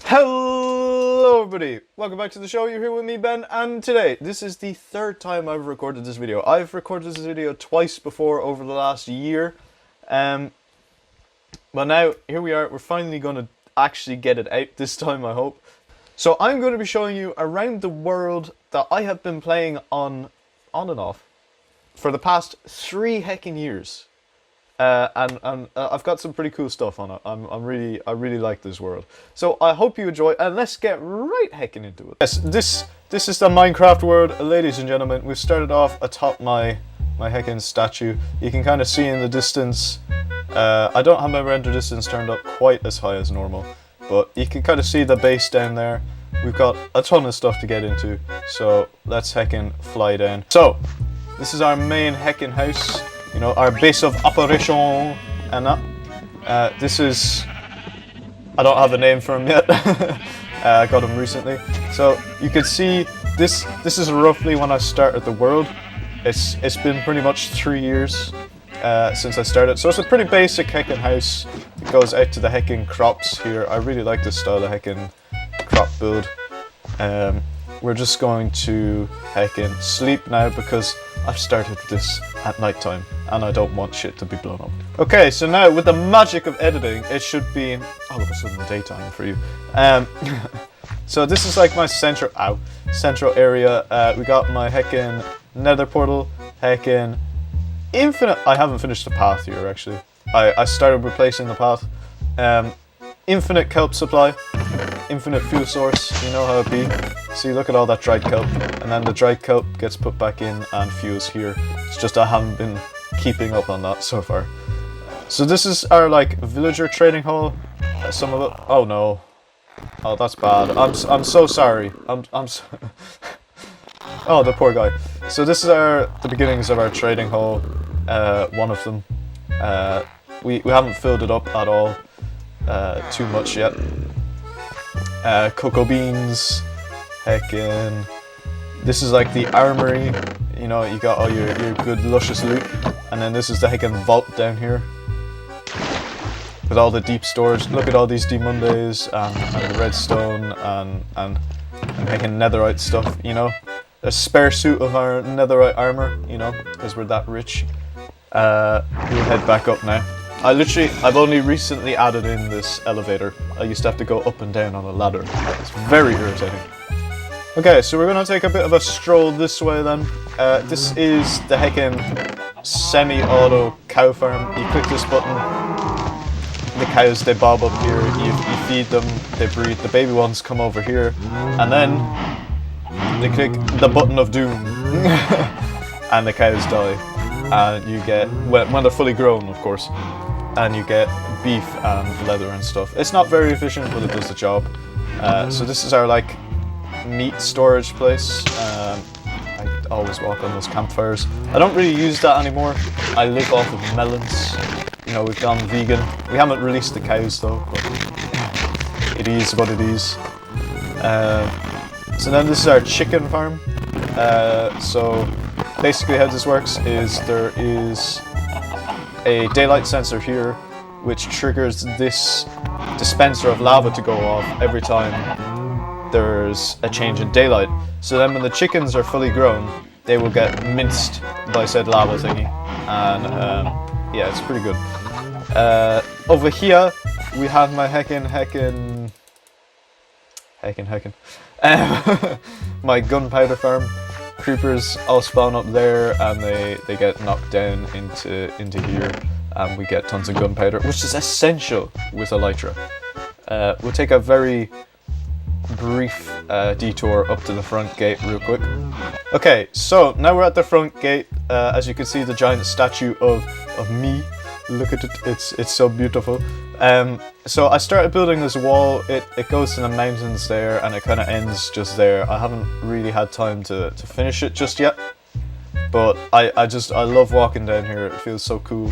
Hello everybody, welcome back to the show. You're here with me, Ben, and today, this is the third time I've recorded this video. I've recorded this video twice before over the last year, but now, here we are, we're finally going to actually get it out this time, I hope. So I'm going to be showing you around the world that I have been playing on and off for the past 3 heckin' years. And I've got some pretty cool stuff on it. I really like this world. So I hope you enjoy, and let's get right heckin' into it. Yes, this is the Minecraft world, ladies and gentlemen. We've started off atop my heckin' statue. You can kind of see in the distance. I don't have my render distance turned up quite as high as normal, but you can kind of see the base down there. We've got a ton of stuff to get into, so let's heckin' fly down. So this is our main heckin' house. You know, our base of operation, and that. This is, I don't have a name for him yet. I got him recently. So you can see this is roughly when I started the world. It's been pretty much 3 years since I started. So it's a pretty basic heckin' house. It goes out to the heckin' crops here. I really like this style of heckin' crop build. We're just going to heckin' sleep now because I've started this at night time and I don't want shit to be blown up. Okay, so now with the magic of editing, it should be all of a sudden daytime for you. So this is like my central area. We got my heckin' Nether portal, heckin' infinite. I haven't finished the path here actually. I started replacing the path. Infinite kelp supply, infinite fuel source, you know how it be. See, look at all that dried kelp, and then the dried kelp gets put back in and fuels here. It's just I haven't been keeping up on that so far. So this is our like villager trading hall. Some of it. Oh no. Oh, that's bad. I'm so sorry. I'm so Oh, the poor guy. So this is the beginnings of our trading hall. One of them. We haven't filled it up at all. Too much yet. Cocoa beans, heckin'. This is like the armory, you know, you got all your good luscious loot, and then this is the heckin' vault down here with all the deep storage. Look at all these Diamondes and the redstone and heckin' netherite stuff, you know. A spare suit of our netherite armor, you know, because we're that rich. We'll head back up now. I've only recently added in this elevator. I used to have to go up and down on a ladder. It's very irritating. Okay, so we're gonna take a bit of a stroll this way then. This is the heckin' semi-auto cow farm. You click this button, the cows, they bob up here, you feed them, they breed, the baby ones come over here, and then they click the button of doom, and the cows die. And you get, when they're fully grown of course, and you get beef and leather and stuff. It's not very efficient, but it does the job. So this is our like meat storage place. I always walk on those campfires. I don't really use that anymore. I live off of melons. You know, we've gone vegan. We haven't released the cows though, but it is what it is. So then this is our chicken farm. So basically how this works is there is a daylight sensor here which triggers this dispenser of lava to go off every time there's a change in daylight. So then when the chickens are fully grown, they will get minced by said lava thingy. And yeah, it's pretty good. Over here we have my heckin' my gunpowder farm. Creepers all spawn up there and they get knocked down into here, and we get tons of gunpowder, which is essential with elytra. We'll take a very brief detour up to the front gate real quick. Okay, so now we're at the front gate. As you can see, the giant statue of me. Look at it, it's so beautiful. So I started building this wall. It goes to the mountains there and it kind of ends just there. I haven't really had time to finish it just yet, but I love walking down here. It feels so cool.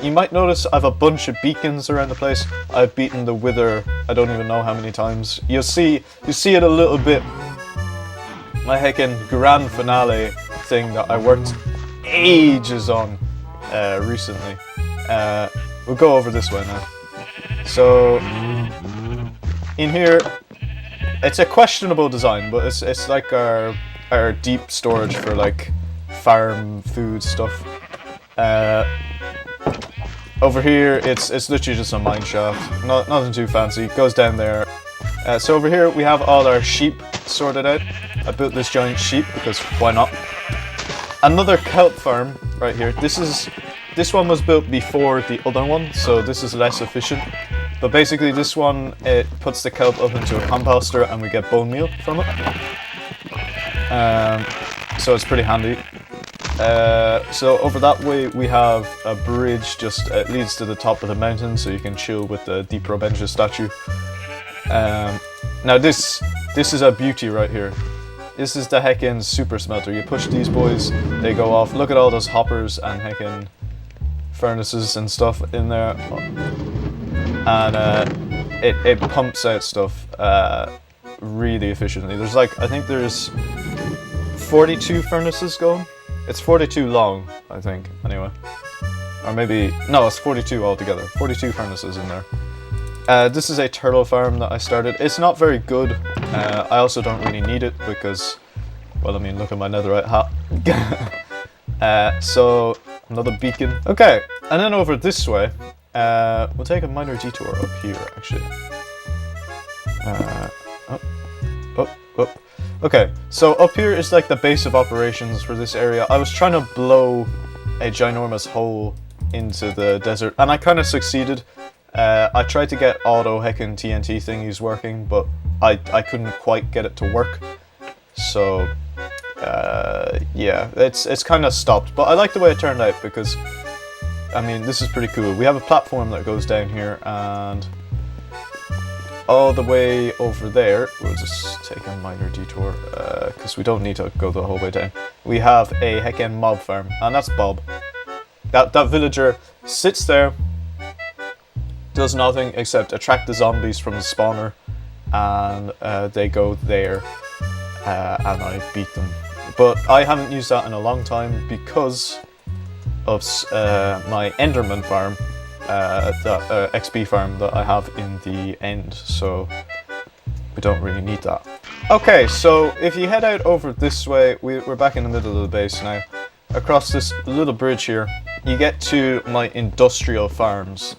You might notice I have a bunch of beacons around the place. I've beaten the wither I don't even know how many times. You see it a little bit. My heckin' grand finale thing that I worked ages on recently. We'll go over this way now. So in here, it's a questionable design, but it's like our deep storage for like farm food stuff. Over here, it's literally just a mine shaft, nothing too fancy. It goes down there. So over here we have all our sheep sorted out. I built this giant sheep because why not? Another kelp farm right here. This one was built before the other one, so this is less efficient. But basically this one, it puts the kelp up into a composter and we get bone meal from it. So it's pretty handy. So over that way we have a bridge just leads to the top of the mountain, so you can chill with the TheProBenja statue. Now this is a beauty right here. This is the heckin' super smelter. You push these boys, they go off. Look at all those hoppers and heckin' furnaces and stuff in there, and it pumps out stuff really efficiently. There's like, I think there's 42 furnaces going. It's 42 long, I think, anyway. Or maybe, no, it's 42 altogether. 42 furnaces in there. This is a turtle farm that I started. It's not very good. I also don't really need it because, well, I mean, look at my netherite hat. So, another beacon. Okay, and then over this way, we'll take a minor detour up here, actually. Okay, so up here is like the base of operations for this area. I was trying to blow a ginormous hole into the desert, and I kind of succeeded. I tried to get auto heckin' TNT thingies working, but I couldn't quite get it to work. So, yeah, it's kind of stopped. But I like the way it turned out because, I mean, this is pretty cool. We have a platform that goes down here, and all the way over there, we'll just take a minor detour, because we don't need to go the whole way down. We have a heckin' mob farm, and that's Bob. That villager sits there, does nothing except attract the zombies from the spawner, and they go there, and I beat them. But I haven't used that in a long time because of my Enderman farm, the XP farm that I have in the end, so we don't really need that. Okay, so if you head out over this way, we're back in the middle of the base now. Across this little bridge here, you get to my industrial farms.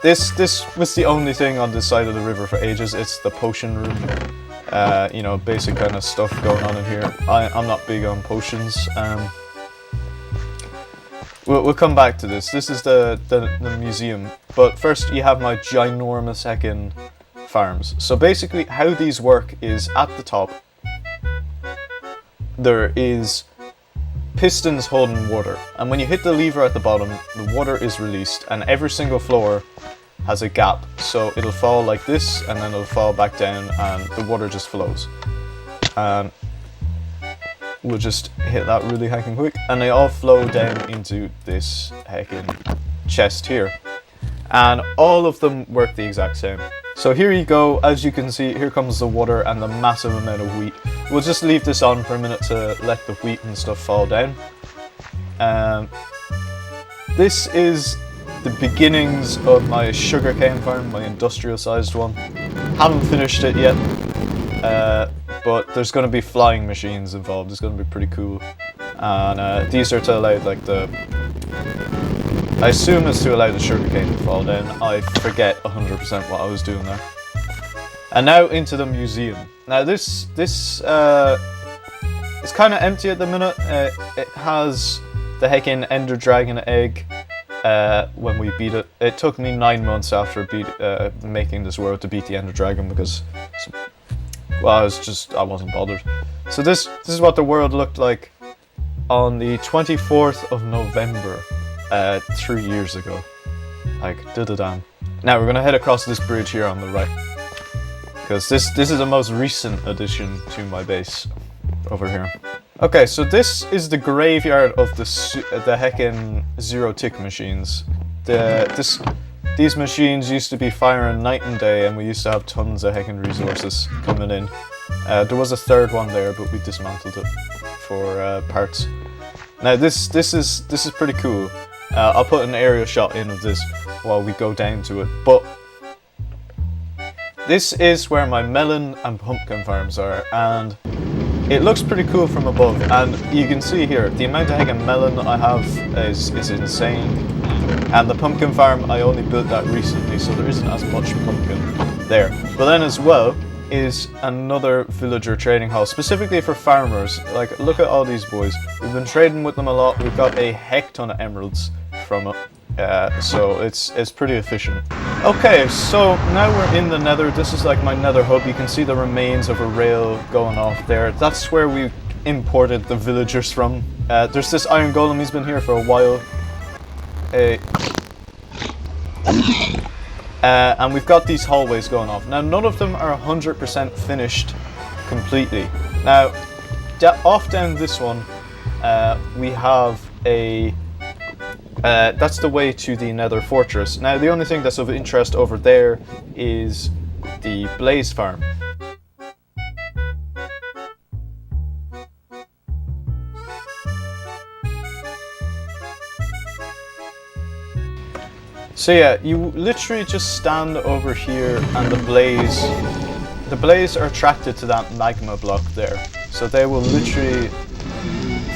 This was the only thing on this side of the river for ages. It's the potion room. You know, basic kind of stuff going on in here. I'm not big on potions. We'll come back to this. This is the museum. But first you have my ginormous heckin' farms. So basically how these work is at the top there is pistons holding water, and when you hit the lever at the bottom, the water is released, and every single floor has a gap, so it'll fall like this, and then it'll fall back down, and the water just flows. And we'll just hit that really heckin' quick, and they all flow down into this heckin' chest here. And all of them work the exact same. So here you go, as you can see, here comes the water and the massive amount of wheat. We'll just leave this on for a minute to let the wheat and stuff fall down. This is the beginnings of my sugarcane farm, my industrial sized one. Haven't finished it yet, but there's going to be flying machines involved. It's going to be pretty cool. And these are to allow like I assume it's to allow the sugarcane to fall down. I forget 100% what I was doing there. And now into the museum. Now this is kind of empty at the minute. It has the heckin' Ender Dragon egg. When we beat it, it took me 9 months after making this world to beat the Ender Dragon because, well, I wasn't bothered. So this is what the world looked like on the 24th of November. 3 years ago. Like, da-da-damn. Now we're gonna head across this bridge here on the right, because this is the most recent addition to my base over here. Okay, so this is the graveyard of the heckin' zero tick machines. These machines used to be firing night and day, and we used to have tons of heckin' resources coming in. There was a third one there, but we dismantled it for parts. Now this is pretty cool. I'll put an aerial shot in of this while we go down to it, but This is where my melon and pumpkin farms are, and it looks pretty cool from above. And you can see here, the amount of heckin' melon I have is insane. And the pumpkin farm, I only built that recently, so there isn't as much pumpkin there. But then as well is another villager trading hall, specifically for farmers. Like, look at all these boys. We've been trading with them a lot. We've got a heck ton of emeralds from it. So it's pretty efficient. Okay, so now we're in the Nether. This is like my Nether hub. You can see the remains of a rail going off there. That's where we imported the villagers from. There's this iron golem. He's been here for a while. And we've got these hallways going off. Now, none of them are 100% finished completely. Now, off down this one, we have a... that's the way to the Nether fortress. Now, the only thing that's of interest over there is the blaze farm. So yeah, you literally just stand over here and the blaze are attracted to that magma block there. So they will literally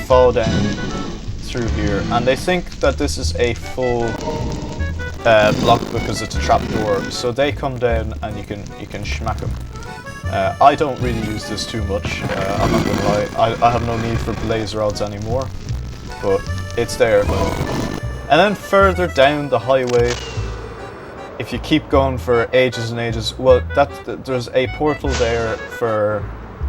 fall down through here, and they think that this is a full block because it's a trapdoor. So they come down and you can schmack them. I don't really use this too much. I'm not gonna lie. I have no need for blaze rods anymore, but it's there. And then further down the highway, if you keep going for ages and ages, well, there's a portal there for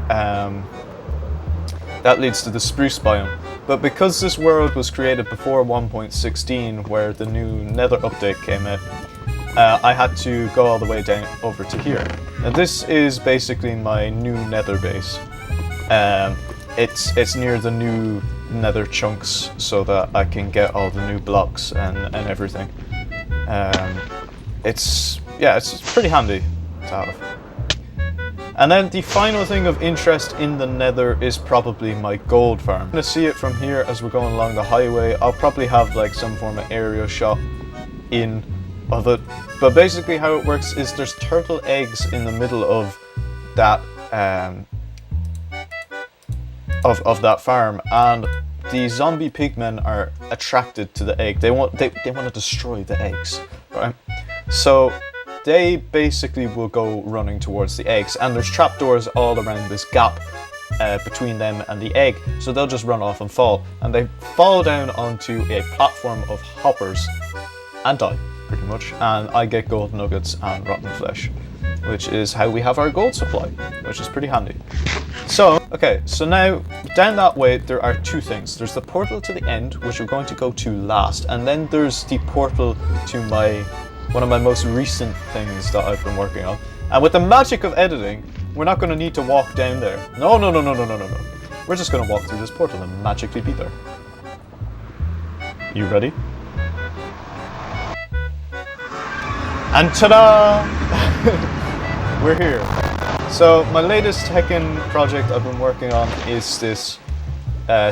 that leads to the spruce biome. But because this world was created before 1.16, where the new Nether update came out, I had to go all the way down over to here. Now this is basically my new Nether base. It's near the new Nether chunks, so that I can get all the new blocks and everything. It's pretty handy to have. And then the final thing of interest in the Nether is probably my gold farm. I'm gonna see it from here as we're going along the highway. I'll probably have like some form of aerial shot in of it. But basically how it works is there's turtle eggs in the middle of that of that farm, and the zombie pigmen are attracted to the egg. They want to destroy the eggs, right? So they basically will go running towards the eggs, and there's trapdoors all around this gap between them and the egg, so they'll just run off and fall, and they fall down onto a platform of hoppers and die, pretty much, and I get gold nuggets and rotten flesh, which is how we have our gold supply, which is pretty handy. So, okay, so now down that way there are two things. There's the portal to the end, which we're going to go to last, and then there's the portal to one of my most recent things that I've been working on. And with the magic of editing, we're not going to need to walk down there. No. We're just going to walk through this portal and magically be there. You ready? And ta-da! We're here. So my latest heckin' project I've been working on is this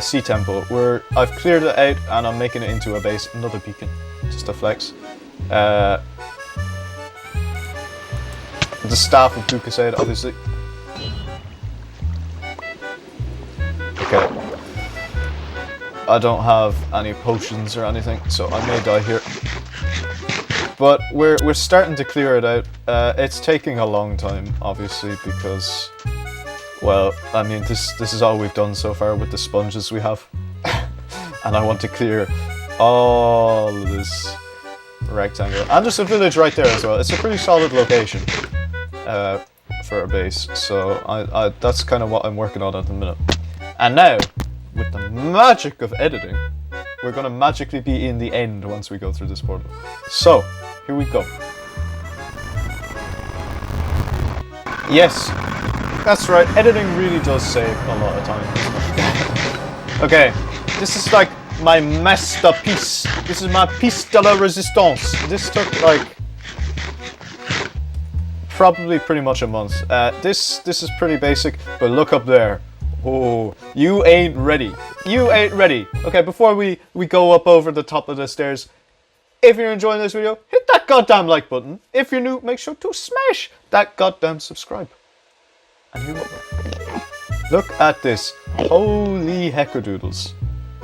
sea temple, where I've cleared it out and I'm making it into a base. Another beacon, just a flex. The staff of Dukasaid, obviously. Okay. I don't have any potions or anything, so I may die here. But we're starting to clear it out. It's taking a long time, obviously, because, well, I mean, this is all we've done so far with the sponges we have. And I want to clear all of this rectangle. And there's a village right there as well. It's a pretty solid location for a base. So that's kind of what I'm working on at the minute. And now, with the magic of editing, we're going to magically be in the end once we go through this portal. So, here we go. Yes, that's right, editing really does save a lot of time. Okay, this is like my masterpiece. This is my piece de la resistance. This took like probably pretty much a month. This is pretty basic, but look up there. Oh, you ain't ready. You ain't ready. Okay, before we go up over the top of the stairs, If you're enjoying this video, hit that goddamn like button. If you're new, make sure to smash that goddamn subscribe. And here we go. Look at this. Holy heckadoodles,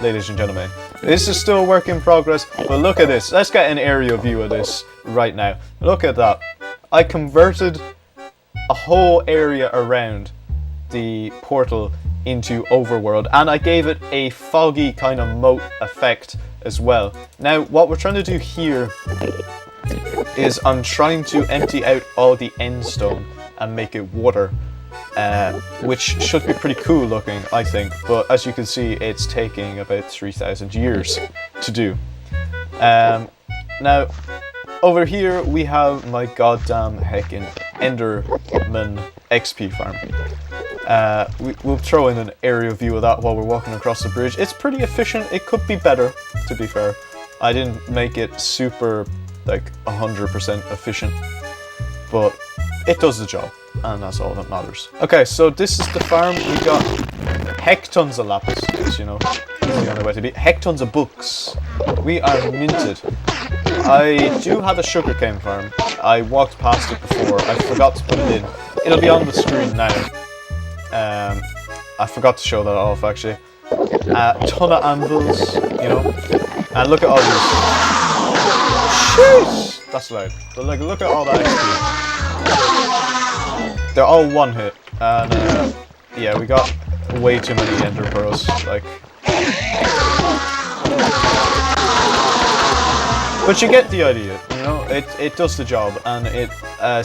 ladies and gentlemen. This is still a work in progress, but look at this. Let's get an aerial view of this right now. Look at that. I converted a whole area around the portal into overworld, and I gave it a foggy kind of moat effect as well. Now, what we're trying to do here is I'm trying to empty out all the end stone and make it water, which should be pretty cool looking, I think, but as you can see, it's taking about 3,000 years to do. Now, over here we have my goddamn heckin' Enderman XP farm. We'll throw in an aerial view of that while we're walking across the bridge. It's pretty efficient. It could be better, to be fair. I didn't make it super, like, 100% efficient, but it does the job, and that's all that matters. Okay, so this is the farm. We got hectons of lapis, because, you know, that's the only way to be. Hectons of books. We are minted. I do have a sugarcane farm. I walked past it before. I forgot to put it in. It'll be on the screen now. I forgot to show that off, actually. A ton of anvils, you know. And look at all these. Jeez! That's loud. But look at all that XP. They're all one hit. And yeah, we got way too many ender pearls. Like. But you get the idea, you know, it does the job, and it,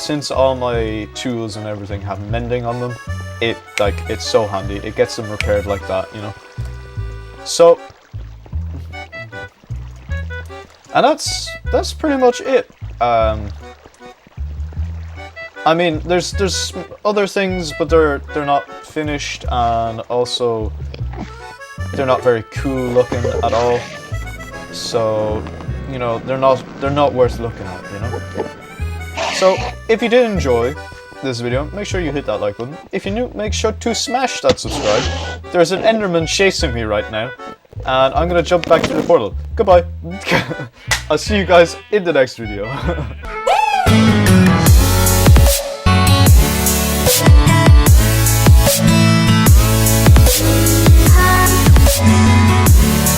since all my tools and everything have mending on them, it's so handy, it gets them repaired like that, you know. So, and that's pretty much it. I mean, there's other things, but they're not finished, and also, they're not very cool looking at all, so, you know, they're not worth looking at, you know. So, if you did enjoy this video, make sure you hit that like button. If you're new, make sure to smash that subscribe. There's an Enderman chasing me right now, and I'm gonna jump back to the portal. Goodbye. I'll see you guys in the next video.